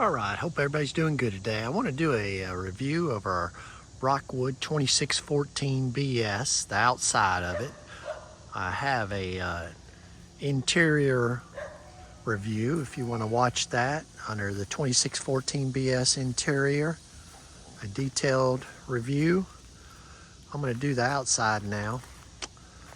All right, hope everybody's doing good today. I want to do a review of our Rockwood 2614 BS, the outside of it. I have a interior review if you want to watch that under the 2614 BS interior, a detailed review. I'm going to do the outside now.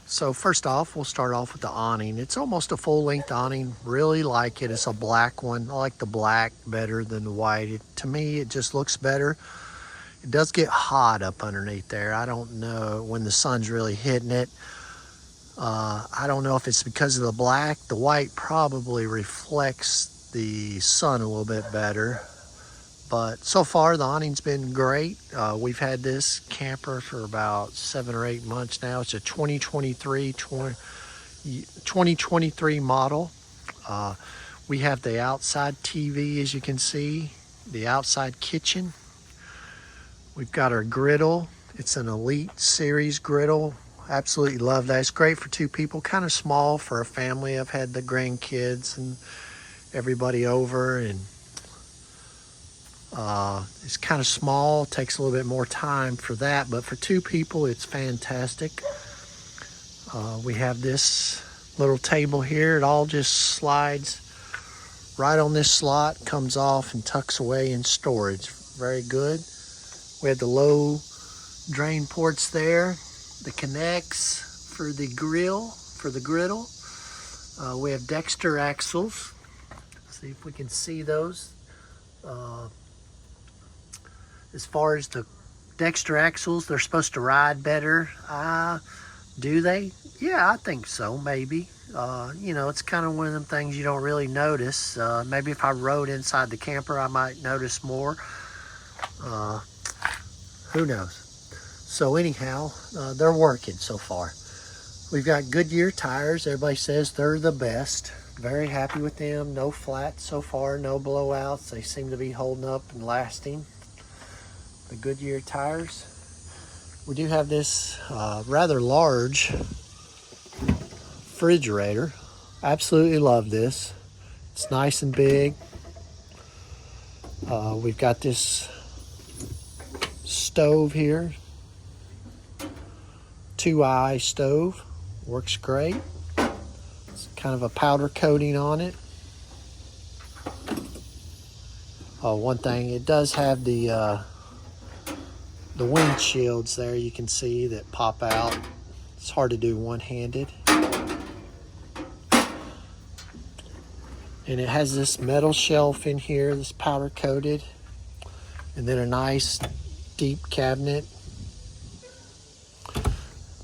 So first off, we'll start off with the awning. It's almost a full-length awning. Really like it. It's a black one. I like the black better than the white. To me, it just looks better. It does get hot up underneath there. I don't know when the sun's really hitting it. I don't know if it's because of the black. The white probably reflects the sun a little bit better. But so far, the awning's been great. We've had this camper for about 7 or 8 months now. It's a 2023 model. We have the outside TV, as you can see, the outside kitchen. We've got our griddle. It's an Elite Series griddle. Absolutely love that. It's great for 2 people, kind of small for a family. I've had the grandkids and everybody over, and it's kind of small, takes a little bit more time for that, but for 2 people, it's fantastic. We have this little table here. It all just slides right on this slot, comes off and tucks away in storage. Very good. We have the low drain ports there, the connects for the griddle. We have Dexter axles. See if we can see those. As far as the Dexter axles, they're supposed to ride better. Do they? Yeah, I think so, maybe. You know, it's kind of one of them things you don't really notice. Maybe if I rode inside the camper, I might notice more. Who knows? So anyhow, they're working so far. We've got Goodyear tires. Everybody says they're the best. Very happy with them. No flats so far, no blowouts. They seem to be holding up and lasting. The Goodyear tires. We do have this rather large refrigerator. Absolutely love this. It's nice and big. We've got this stove here. 2-eye stove. Works great. It's kind of a powder coating on it. One thing, it does have the windshields there, you can see, that pop out. It's hard to do one-handed. And it has this metal shelf in here, this powder coated, and then a nice deep cabinet.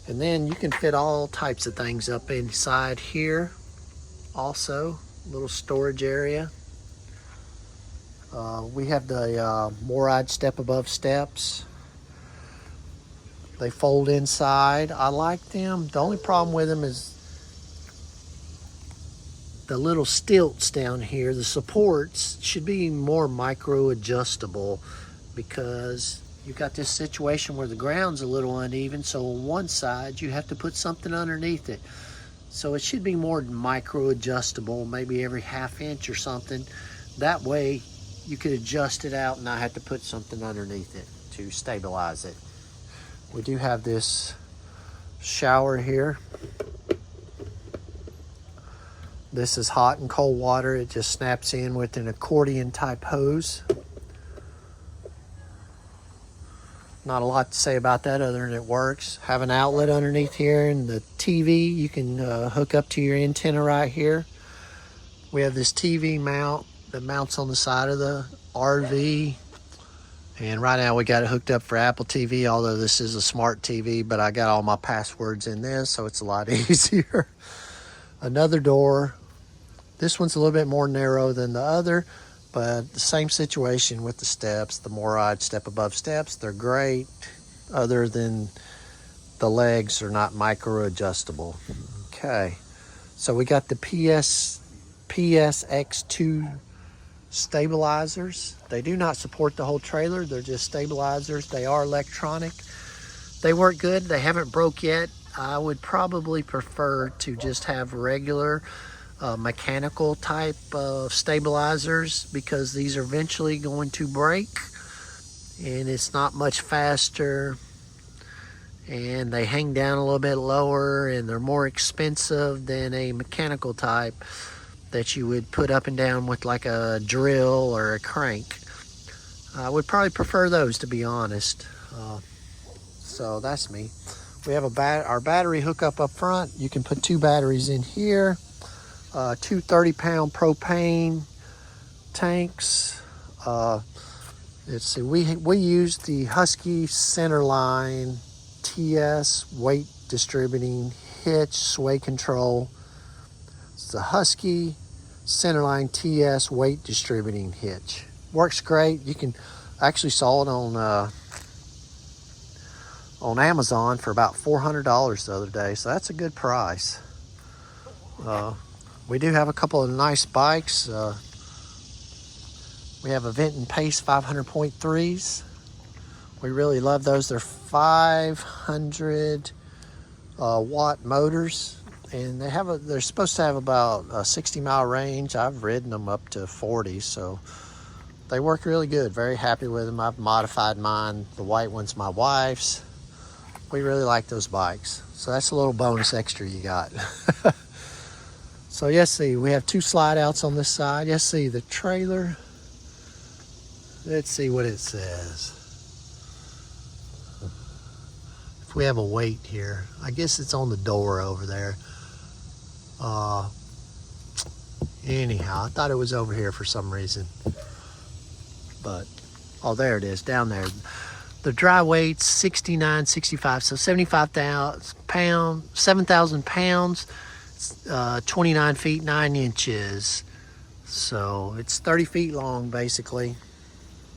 And then you can fit all types of things up inside here. Also, little storage area. We have the Moride step above steps. They fold inside. I like them. The only problem with them is the little stilts down here. The supports should be more micro adjustable, because you've got this situation where the ground's a little uneven, so on one side you have to put something underneath it. So it should be more micro adjustable, maybe every ½ inch or something. That way you could adjust it out and not have to put something underneath it to stabilize it. We do have this shower here. This is hot and cold water. It just snaps in with an accordion type hose. Not a lot to say about that other than it works. Have an outlet underneath here, and the TV you can hook up to your antenna right here. We have this TV mount that mounts on the side of the RV. And right now we got it hooked up for Apple TV, although this is a smart TV, but I got all my passwords in this, so it's a lot easier. Another door. This one's a little bit more narrow than the other, but the same situation with the steps, the Moride step above steps. They're great, other than the legs are not micro adjustable. Okay, so we got the PSX2 stabilizers. They do not support the whole trailer. They're just stabilizers. They are electronic. They work good. They haven't broke yet. I would probably prefer to just have regular mechanical type of stabilizers, because these are eventually going to break, and it's not much faster, and they hang down a little bit lower, and they're more expensive than a mechanical type that you would put up and down with like a drill or a crank. I would probably prefer those, to be honest. So that's me. We have our battery hookup up front. You can put 2 batteries in here. 2 30-pound propane tanks. Let's see, we use the Husky Centerline TS weight distributing hitch sway control. It's the Husky Centerline TS weight distributing hitch. Works great. You can actually saw it on Amazon for about $400 the other day, so that's a good price. We do have a couple of nice bikes. We have a Vent and Pace 500.3s. We really love those. They're 500 watt motors, and they're supposed to have about a 60-mile range. I've ridden them up to 40, so they work really good. Very happy with them. I've modified mine. The white one's my wife's. We really like those bikes. So that's a little bonus extra you got. So yes, see, we have 2 slide outs on this side. Yes, see, the trailer. Let's see what it says. If we have a weight here, I guess it's on the door over there. Anyhow, I thought it was over here for some reason. But, oh, there it is, down there. The dry weight's 69, 65, so 75,000 pounds, 7,000 pounds, 29 feet, 9 inches. So it's 30 feet long, basically,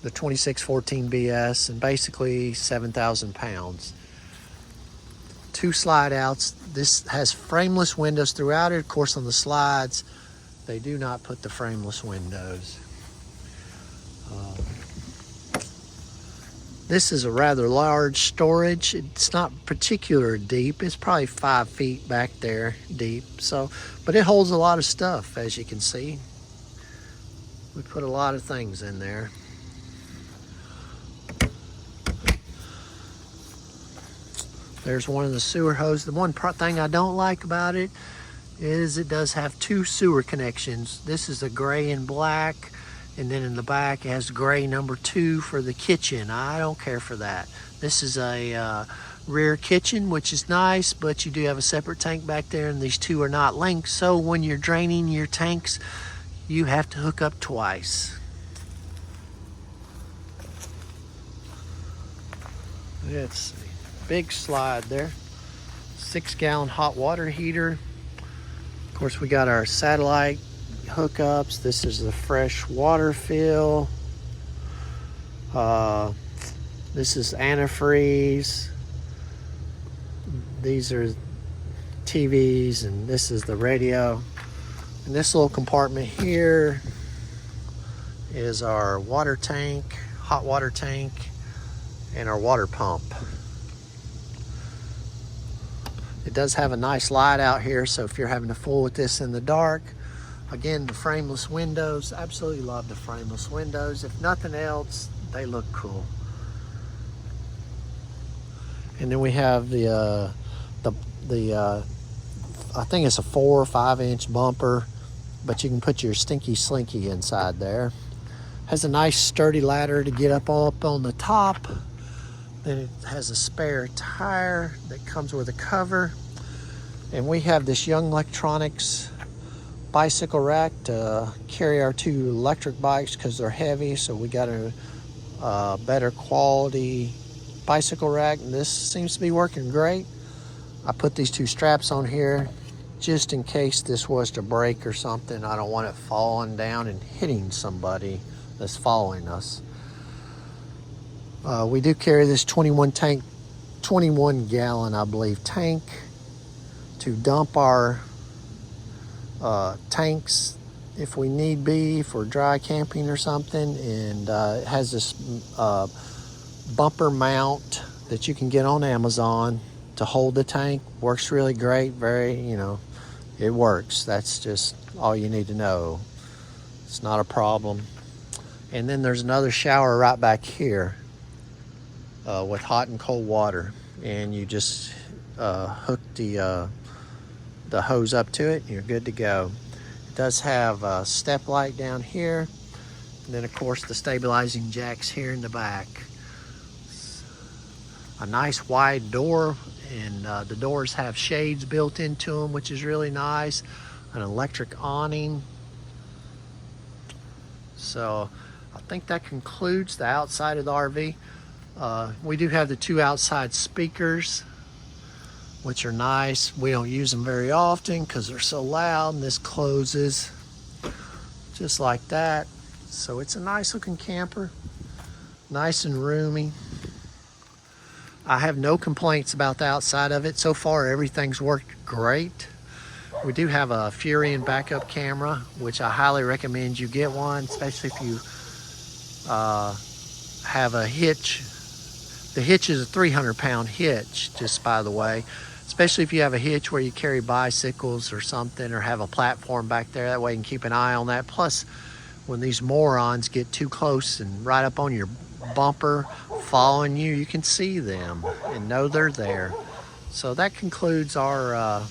the 2614 BS, and basically 7,000 pounds. 2 slide outs. This has frameless windows throughout it. Of course, on the slides, they do not put the frameless windows. This is a rather large storage. It's not particular deep. It's probably 5 feet back there deep. So, but it holds a lot of stuff, as you can see. We put a lot of things in there. There's one of the sewer hoses. The one thing I don't like about it is it does have 2 sewer connections. This is a gray and black. And then in the back, it has gray number 2 for the kitchen. I don't care for that. This is a rear kitchen, which is nice, but you do have a separate tank back there, and these 2 are not linked. So when you're draining your tanks, you have to hook up twice. Let's see. Big slide there. 6-gallon hot water heater. Of course, we got our satellite hookups. This is the fresh water fill. This is antifreeze. These are TVs, and this is the radio. And this little compartment here is our water tank, hot water tank, and our water pump. It does have a nice light out here, so if you're having to fool with this in the dark. Again, the frameless windows. Absolutely love the frameless windows. If nothing else, they look cool. And then we have the I think it's a 4 or 5 inch bumper, but you can put your stinky slinky inside there. Has a nice sturdy ladder to get up on the top. Then it has a spare tire that comes with a cover. And we have this Young Electronics bicycle rack to carry our 2 electric bikes because they're heavy, so we got a better quality bicycle rack, and this seems to be working great. I put these 2 straps on here just in case this was to break or something. I don't want it falling down and hitting somebody that's following us. We do carry this 21 gallon, I believe, tank to dump our tanks if we need be for dry camping or something. And it has this bumper mount that you can get on Amazon to hold the tank. Works really great. Very, it works. That's just all you need to know. It's not a problem. And then there's another shower right back here with hot and cold water, and you just hook the hose up to it and you're good to go. It does have a step light down here, and then of course the stabilizing jacks here in the back. A nice wide door, and the doors have shades built into them, which is really nice. An electric awning. So I think that concludes the outside of the RV. We do have the 2 outside speakers, which are nice. We don't use them very often because they're so loud, and this closes just like that. So it's a nice looking camper, nice and roomy. I have no complaints about the outside of it. So far, everything's worked great. We do have a Fury backup camera, which I highly recommend you get one, especially if you have a hitch. The hitch is a 300-pound hitch, just by the way, especially if you have a hitch where you carry bicycles or something, or have a platform back there. That way you can keep an eye on that. Plus, when these morons get too close and right up on your bumper following you, you can see them and know they're there. So that concludes our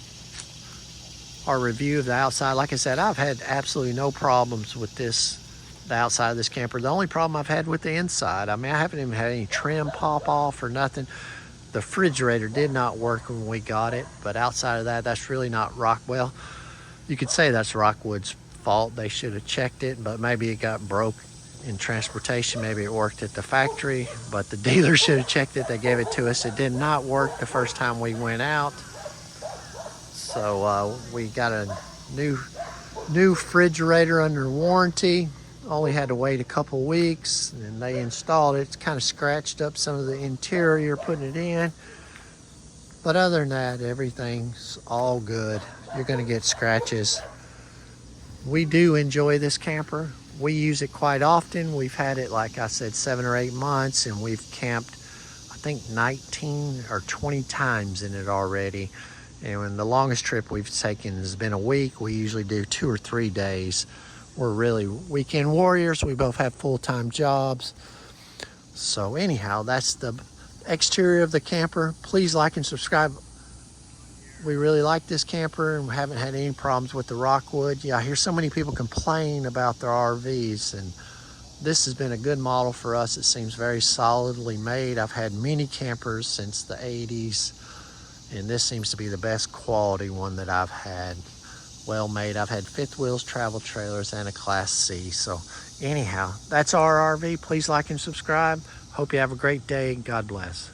review of the outside. Like I said, I've had absolutely no problems with the outside of this camper. The only problem I've had with the inside, I mean, I haven't even had any trim pop off or nothing. The refrigerator did not work when we got it, but outside of that, that's really not Rockwell. You could say that's Rockwood's fault. They should have checked it, but maybe it got broke in transportation. Maybe it worked at the factory, but the dealer should have checked it. They gave it to us. It did not work the first time we went out. So we got a new refrigerator under warranty. Only had to wait a couple weeks, and they installed it. It's kind of scratched up some of the interior putting it in, but other than that, everything's all good. You're going to get scratches. We do enjoy this camper. We use it quite often. We've had it, like I said, 7 or 8 months, and we've camped, I think, 19 or 20 times in it already. And when the longest trip we've taken has been a week, we usually do 2 or 3 days. We're really weekend warriors. We both have full-time jobs. So anyhow, that's the exterior of the camper. Please like and subscribe. We really like this camper, and we haven't had any problems with the Rockwood. Yeah, I hear so many people complain about their RVs, and this has been a good model for us. It seems very solidly made. I've had many campers since the 80s, and this seems to be the best quality one that I've had. Well made. I've had fifth wheels, travel trailers, and a Class C. So anyhow, that's our RV. Please like and subscribe. Hope you have a great day. God bless.